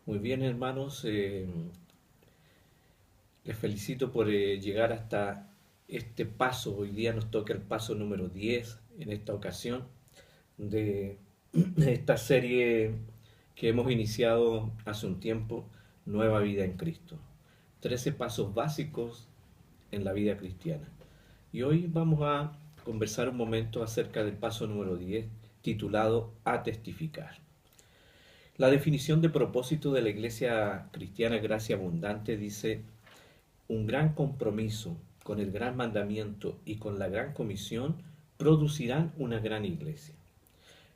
Muy bien, hermanos. Les felicito por llegar hasta este paso. Hoy día nos toca el paso número 10 en esta ocasión de esta serie que hemos iniciado hace un tiempo, Nueva Vida en Cristo. 13 pasos básicos en la vida cristiana. Y hoy vamos a conversar un momento acerca del paso número 10, titulado A testificar. La definición de propósito de la Iglesia Cristiana Gracia Abundante dice: un gran compromiso con el gran mandamiento y con la gran comisión producirán una gran iglesia.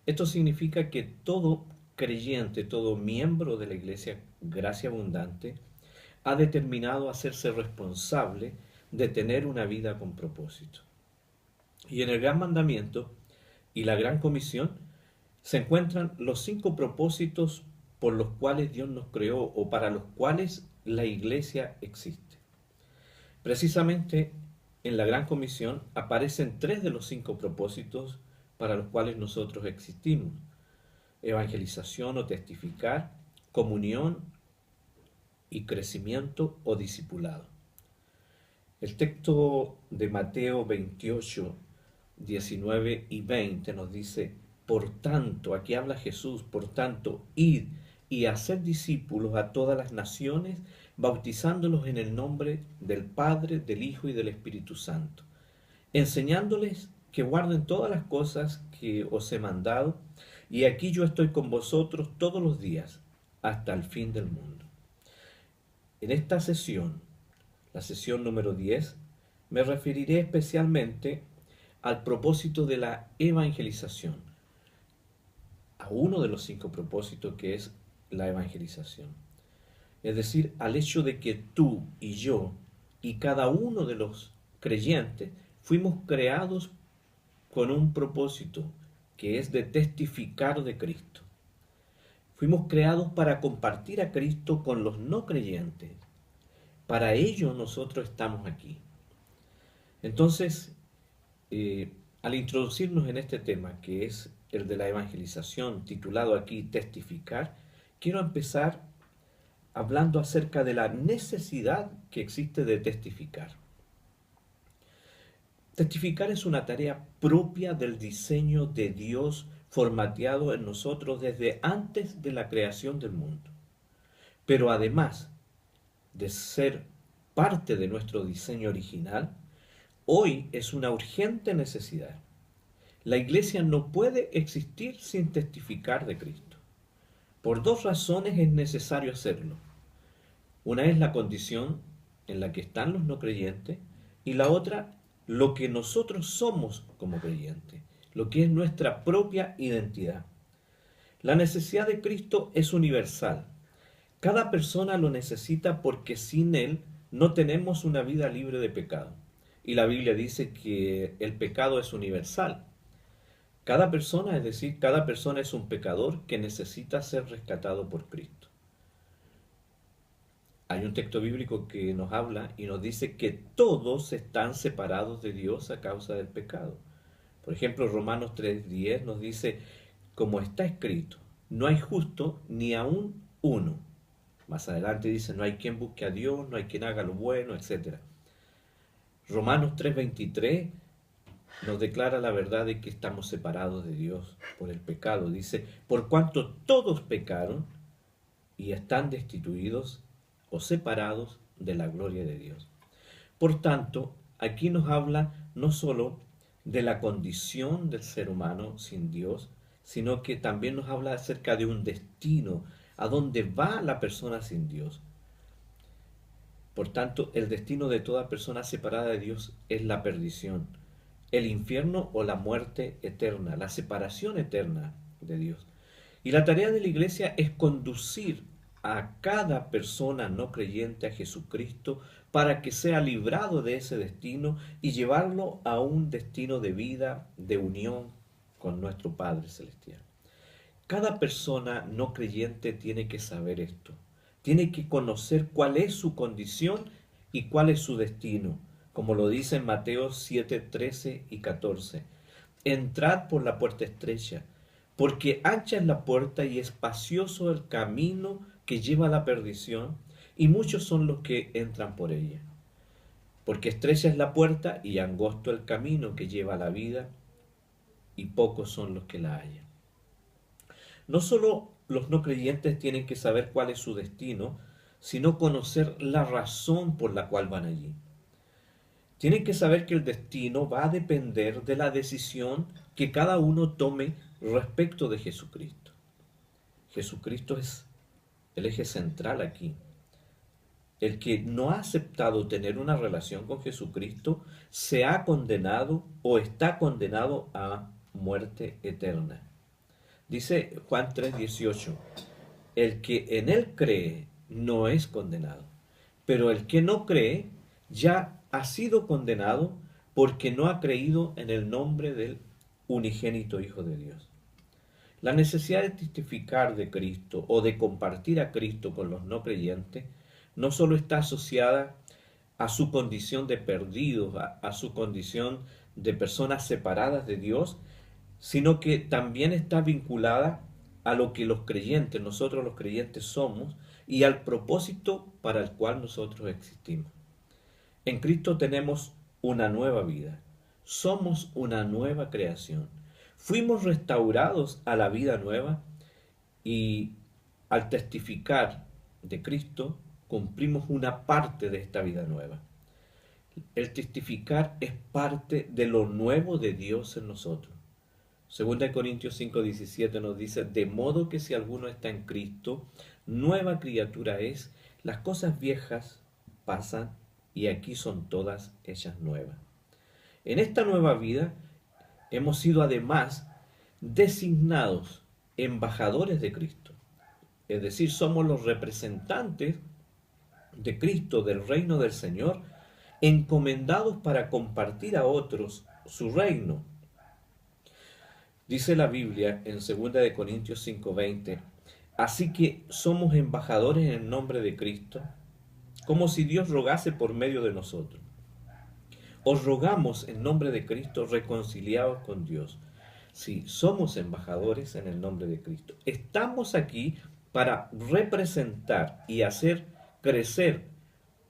Esto significa que todo creyente, todo miembro de la Iglesia Gracia Abundante ha determinado hacerse responsable de tener una vida con propósito. Y en el gran mandamiento y la gran comisión se encuentran los 5 propósitos por los cuales Dios nos creó o para los cuales la iglesia existe. Precisamente en la Gran Comisión aparecen 3 de los 5 propósitos para los cuales nosotros existimos: evangelización o testificar, comunión y crecimiento o discipulado. El texto de Mateo 28, 19 y 20 nos dice: por tanto, aquí habla Jesús, por tanto, id y haced discípulos a todas las naciones, bautizándolos en el nombre del Padre, del Hijo y del Espíritu Santo, enseñándoles que guarden todas las cosas que os he mandado, y aquí yo estoy con vosotros todos los días, hasta el fin del mundo. En esta sesión, la sesión número 10, me referiré especialmente al propósito de la evangelización, a uno de los 5 propósitos, que es la evangelización. Es decir, al hecho de que tú y yo y cada uno de los creyentes fuimos creados con un propósito, que es de testificar de Cristo. Fuimos creados para compartir a Cristo con los no creyentes. Para ello nosotros estamos aquí. Entonces, al introducirnos en este tema, que es el de la evangelización, titulado aquí Testificar, quiero empezar hablando acerca de la necesidad que existe de testificar. Testificar es una tarea propia del diseño de Dios formateado en nosotros desde antes de la creación del mundo. Pero además de ser parte de nuestro diseño original, hoy es una urgente necesidad. La iglesia no puede existir sin testificar de Cristo. Por 2 razones es necesario hacerlo. Una es la condición en la que están los no creyentes, y la otra, lo que nosotros somos como creyentes, lo que es nuestra propia identidad. La necesidad de Cristo es universal. Cada persona lo necesita porque sin Él no tenemos una vida libre de pecado. Y la Biblia dice que el pecado es universal. Cada persona, es decir, cada persona es un pecador que necesita ser rescatado por Cristo. Hay un texto bíblico que nos habla y nos dice que todos están separados de Dios a causa del pecado. Por ejemplo, Romanos 3:10 nos dice: como está escrito, no hay justo ni aún uno. Más adelante dice: no hay quien busque a Dios, no hay quien haga lo bueno, etc. Romanos 3:23 nos declara la verdad de que estamos separados de Dios por el pecado. Dice: por cuanto todos pecaron y están destituidos o separados de la gloria de Dios. Por tanto, aquí nos habla no solo de la condición del ser humano sin Dios, sino que también nos habla acerca de un destino, a dónde va la persona sin Dios. Por tanto, el destino de toda persona separada de Dios es la perdición, el infierno o la muerte eterna, la separación eterna de Dios. Y la tarea de la iglesia es conducir a cada persona no creyente a Jesucristo para que sea librado de ese destino y llevarlo a un destino de vida, de unión con nuestro Padre Celestial. Cada persona no creyente tiene que saber esto, tiene que conocer cuál es su condición y cuál es su destino, como lo dice en Mateo 7, 13 y 14. Entrad por la puerta estrecha, porque ancha es la puerta y espacioso el camino que lleva a la perdición, y muchos son los que entran por ella. Porque estrecha es la puerta y angosto el camino que lleva a la vida, y pocos son los que la hallan. No solo los no creyentes tienen que saber cuál es su destino, sino conocer la razón por la cual van allí. Tienen que saber que el destino va a depender de la decisión que cada uno tome respecto de Jesucristo. Jesucristo es el eje central aquí. El que no ha aceptado tener una relación con Jesucristo se ha condenado o está condenado a muerte eterna. Dice Juan 3:18, el que en él cree no es condenado, pero el que no cree ya ha sido condenado porque no ha creído en el nombre del unigénito Hijo de Dios. La necesidad de testificar de Cristo o de compartir a Cristo con los no creyentes no solo está asociada a su condición de perdidos, a su condición de personas separadas de Dios, sino que también está vinculada a lo que los creyentes, nosotros los creyentes somos, y al propósito para el cual nosotros existimos. En Cristo tenemos una nueva vida, somos una nueva creación, fuimos restaurados a la vida nueva y al testificar de Cristo cumplimos una parte de esta vida nueva. El testificar es parte de lo nuevo de Dios en nosotros. Segunda de Corintios 5:17 nos dice, de modo que si alguno está en Cristo, nueva criatura es, las cosas viejas pasan y aquí son todas hechas nuevas. En esta nueva vida hemos sido además designados embajadores de Cristo. Es decir, somos los representantes de Cristo, del reino del Señor, encomendados para compartir a otros su reino. Dice la Biblia en 2 de Corintios 5:20, así que somos embajadores en el nombre de Cristo, como si Dios rogase por medio de nosotros. Os rogamos en nombre de Cristo, reconciliados con Dios. Sí, somos embajadores en el nombre de Cristo. Estamos aquí para representar y hacer crecer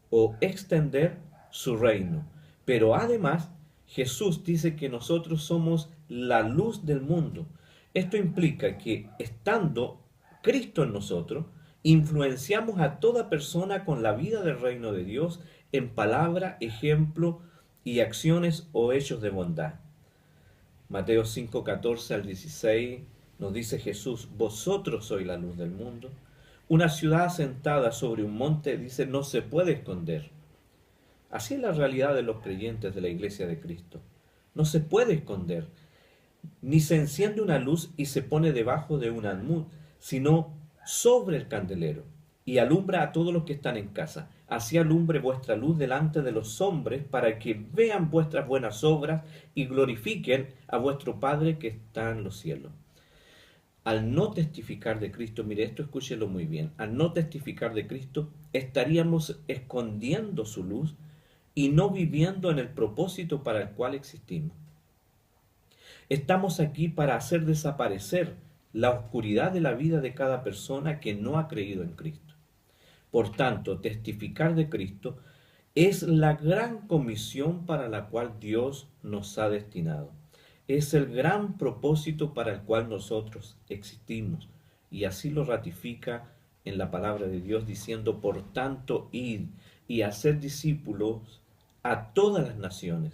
o extender su reino. Pero además, Jesús dice que nosotros somos la luz del mundo. Esto implica que estando Cristo en nosotros, influenciamos a toda persona con la vida del reino de Dios en palabra, ejemplo y acciones o hechos de bondad. Mateo 5:14 al 16 nos dice Jesús, vosotros sois la luz del mundo. Una ciudad asentada sobre un monte, dice, no se puede esconder. Así es la realidad de los creyentes de la iglesia de Cristo. No se puede esconder. Ni se enciende una luz y se pone debajo de un almud, sino sobre el candelero, y alumbra a todos los que están en casa. Así alumbre vuestra luz delante de los hombres, para que vean vuestras buenas obras y glorifiquen a vuestro Padre que está en los cielos. Al no testificar de Cristo, mire esto, escúchelo muy bien, al no testificar de Cristo, estaríamos escondiendo su luz y no viviendo en el propósito para el cual existimos. Estamos aquí para hacer desaparecer la oscuridad de la vida de cada persona que no ha creído en Cristo. Por tanto, testificar de Cristo es la gran comisión para la cual Dios nos ha destinado. Es el gran propósito para el cual nosotros existimos. Y así lo ratifica en la palabra de Dios diciendo, por tanto, id y haced discípulos a todas las naciones,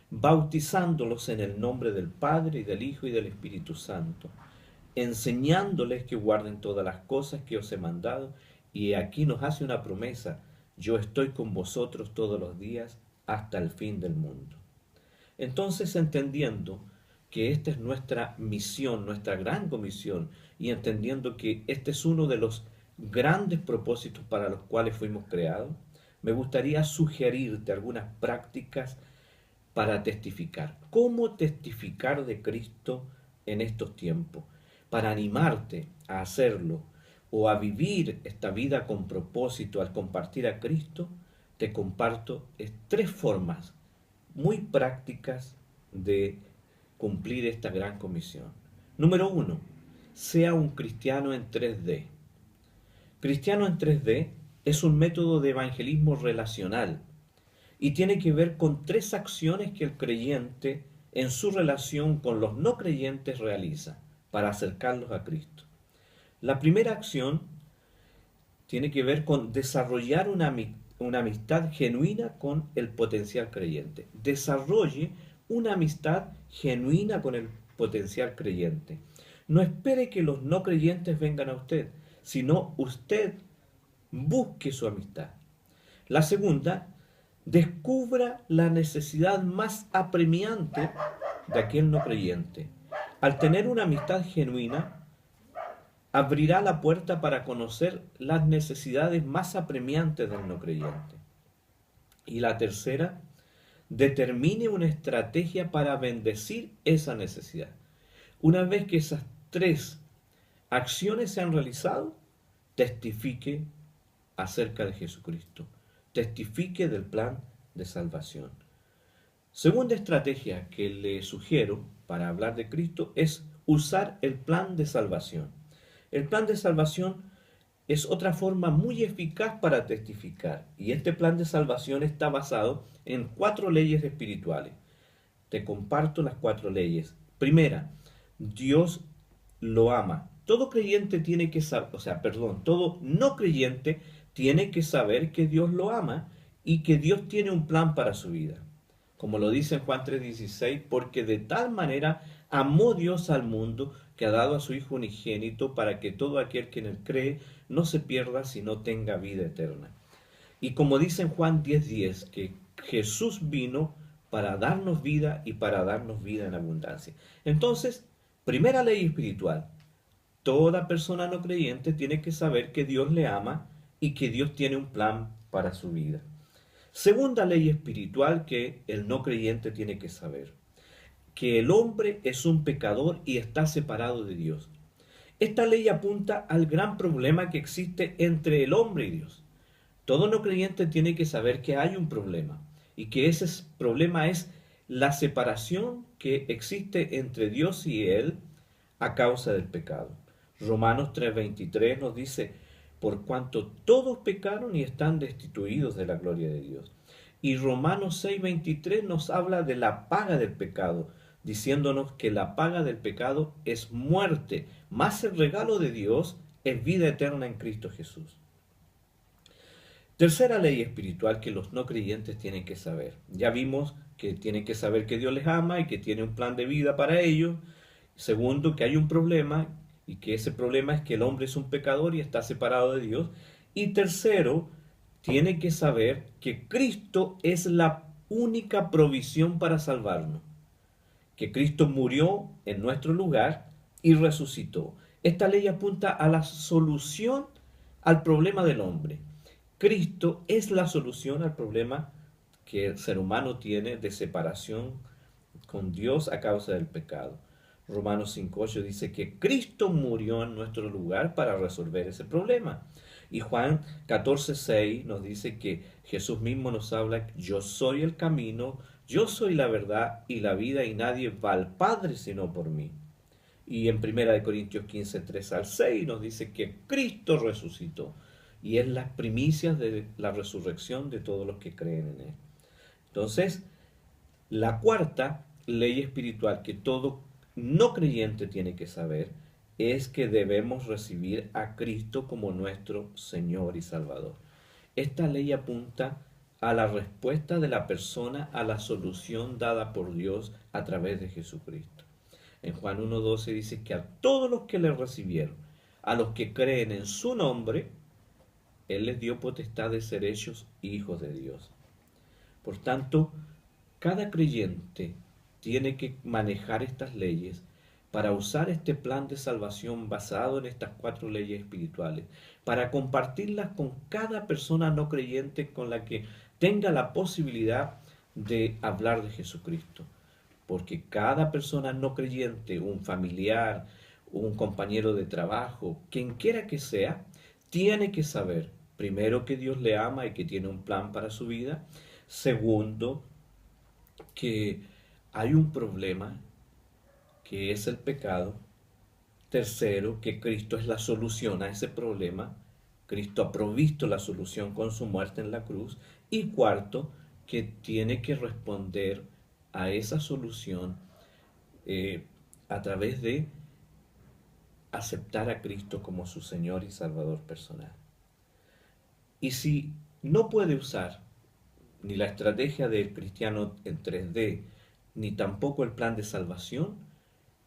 bautizándolos en el nombre del Padre y del Hijo y del Espíritu Santo, enseñándoles que guarden todas las cosas que os he mandado, y aquí nos hace una promesa, yo estoy con vosotros todos los días hasta el fin del mundo. Entonces, entendiendo que esta es nuestra misión, nuestra gran comisión, y entendiendo que este es uno de los grandes propósitos para los cuales fuimos creados, me gustaría sugerirte algunas prácticas para testificar. ¿Cómo testificar de Cristo en estos tiempos? Para animarte a hacerlo o a vivir esta vida con propósito al compartir a Cristo, te comparto tres formas muy prácticas de cumplir esta gran comisión. Número 1, sea un cristiano en 3D. Cristiano en 3D es un método de evangelismo relacional y tiene que ver con tres acciones que el creyente en su relación con los no creyentes realiza para acercarlos a Cristo. La primera acción tiene que ver con desarrollar una amistad genuina con el potencial creyente. Desarrolle una amistad genuina con el potencial creyente. No espere que los no creyentes vengan a usted, sino usted busque su amistad. La segunda, descubra la necesidad más apremiante de aquel no creyente. Al tener una amistad genuina, abrirá la puerta para conocer las necesidades más apremiantes del no creyente. Y la tercera, determine una estrategia para bendecir esa necesidad. Una vez que esas tres acciones se han realizado, testifique acerca de Jesucristo. Testifique del plan de salvación. Segunda estrategia que le sugiero para hablar de Cristo es usar el plan de salvación. El plan de salvación es otra forma muy eficaz para testificar, y este plan de salvación está basado en 4 leyes espirituales. Te comparto las 4 leyes. Primera, Dios lo ama. Todo creyente tiene que saber, todo no creyente tiene que saber que Dios lo ama y que Dios tiene un plan para su vida. Como lo dice en Juan 3:16, porque de tal manera amó Dios al mundo que ha dado a su Hijo unigénito para que todo aquel que en él cree no se pierda, sino tenga vida eterna. Y como dice en Juan 10:10, que Jesús vino para darnos vida y para darnos vida en abundancia. Entonces, primera ley espiritual, toda persona no creyente tiene que saber que Dios le ama y que Dios tiene un plan para su vida. Segunda ley espiritual que el no creyente tiene que saber, que el hombre es un pecador y está separado de Dios. Esta ley apunta al gran problema que existe entre el hombre y Dios. Todo no creyente tiene que saber que hay un problema y que ese problema es la separación que existe entre Dios y él a causa del pecado. Romanos 3:23 nos dice, por cuanto todos pecaron y están destituidos de la gloria de Dios. Y Romanos 6:23 nos habla de la paga del pecado, diciéndonos que la paga del pecado es muerte, más el regalo de Dios es vida eterna en Cristo Jesús. Tercera ley espiritual que los no creyentes tienen que saber. Ya vimos que tienen que saber que Dios les ama y que tiene un plan de vida para ellos. Segundo, que hay un problema y que ese problema es que el hombre es un pecador y está separado de Dios. Y tercero, tiene que saber que Cristo es la única provisión para salvarnos. Que Cristo murió en nuestro lugar y resucitó. Esta ley apunta a la solución al problema del hombre. Cristo es la solución al problema que el ser humano tiene de separación con Dios a causa del pecado. Romanos 5:8 dice que Cristo murió en nuestro lugar para resolver ese problema. Y Juan 14:6 nos dice que Jesús mismo nos habla, yo soy el camino, yo soy la verdad y la vida, y nadie va al Padre sino por mí. Y en 1 Corintios 15:3-6 nos dice que Cristo resucitó y es las primicias de la resurrección de todos los que creen en él. Entonces, la cuarta ley espiritual que todo no creyente tiene que saber es que debemos recibir a Cristo como nuestro Señor y Salvador. Esta ley apunta a la respuesta de la persona a la solución dada por Dios a través de Jesucristo. En Juan 1:12 dice que a todos los que le recibieron, a los que creen en su nombre, Él les dio potestad de ser hechos hijos de Dios. Por tanto, cada creyente tiene que manejar estas leyes para usar este plan de salvación basado en estas 4 leyes espirituales, para compartirlas con cada persona no creyente con la que tenga la posibilidad de hablar de Jesucristo. Porque cada persona no creyente, un familiar, un compañero de trabajo, quien quiera que sea, tiene que saber, primero, que Dios le ama y que tiene un plan para su vida. Segundo, que hay un problema que es el pecado. Tercero, que Cristo es la solución a ese problema. Cristo ha provisto la solución con su muerte en la cruz. Y cuarto, que tiene que responder a esa solución eh, a través de aceptar a Cristo como su Señor y Salvador personal. Y si no puede usar ni la estrategia del cristiano en 3D, ni tampoco el plan de salvación,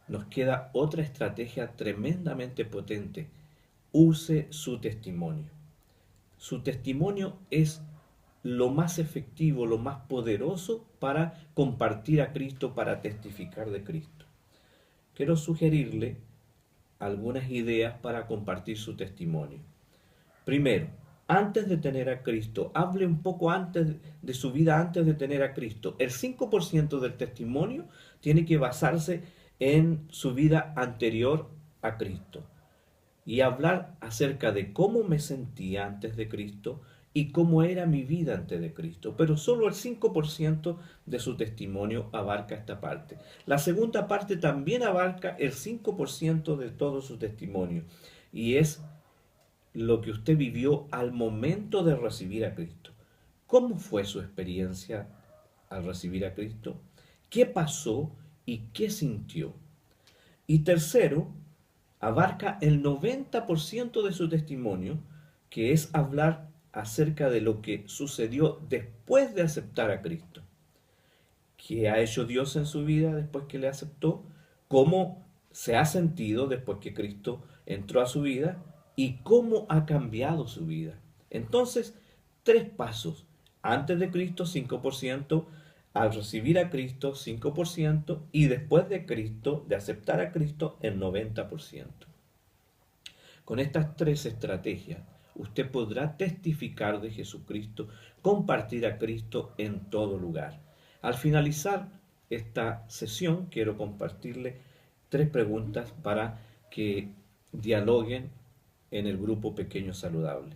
nos queda otra estrategia tremendamente potente. Use su testimonio. Su testimonio es lo más efectivo, lo más poderoso para compartir a Cristo, para testificar de Cristo. Quiero sugerirle algunas ideas para compartir su testimonio. Primero, antes de tener a Cristo, hable un poco antes de su vida, antes de tener a Cristo. El 5% del testimonio tiene que basarse en su vida anterior a Cristo y hablar acerca de cómo me sentía antes de Cristo y cómo era mi vida antes de Cristo. Pero solo el 5% de su testimonio abarca esta parte. La segunda parte también abarca el 5% de todo su testimonio y es lo que usted vivió al momento de recibir a Cristo. ¿Cómo fue su experiencia al recibir a Cristo? ¿Qué pasó y qué sintió? Y tercero, abarca el 90% de su testimonio, que es hablar acerca de lo que sucedió después de aceptar a Cristo. ¿Qué ha hecho Dios en su vida después que le aceptó? ¿Cómo se ha sentido después que Cristo entró a su vida? ¿Y cómo ha cambiado su vida? Entonces, tres pasos. Antes de Cristo, 5%. Al recibir a Cristo, 5%. Y después de Cristo, de aceptar a Cristo, el 90%. Con estas tres estrategias, usted podrá testificar de Jesucristo, compartir a Cristo en todo lugar. Al finalizar esta sesión, quiero compartirle tres preguntas para que dialoguen en el grupo Pequeño Saludable.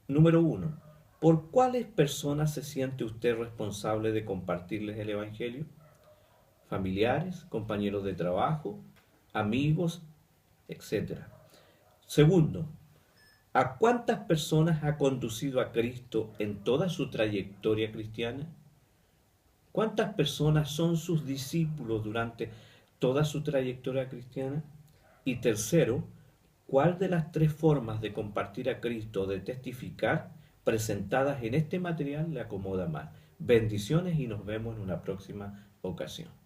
Número 1. ¿Por cuáles personas se siente usted responsable de compartirles el Evangelio? ¿Familiares, compañeros de trabajo, amigos, etcétera? Segundo, ¿a cuántas personas ha conducido a Cristo en toda su trayectoria cristiana? ¿Cuántas personas son sus discípulos durante toda su trayectoria cristiana? Y tercero, ¿cuál de las tres formas de compartir a Cristo, de testificar, presentadas en este material le acomoda más? Bendiciones y nos vemos en una próxima ocasión.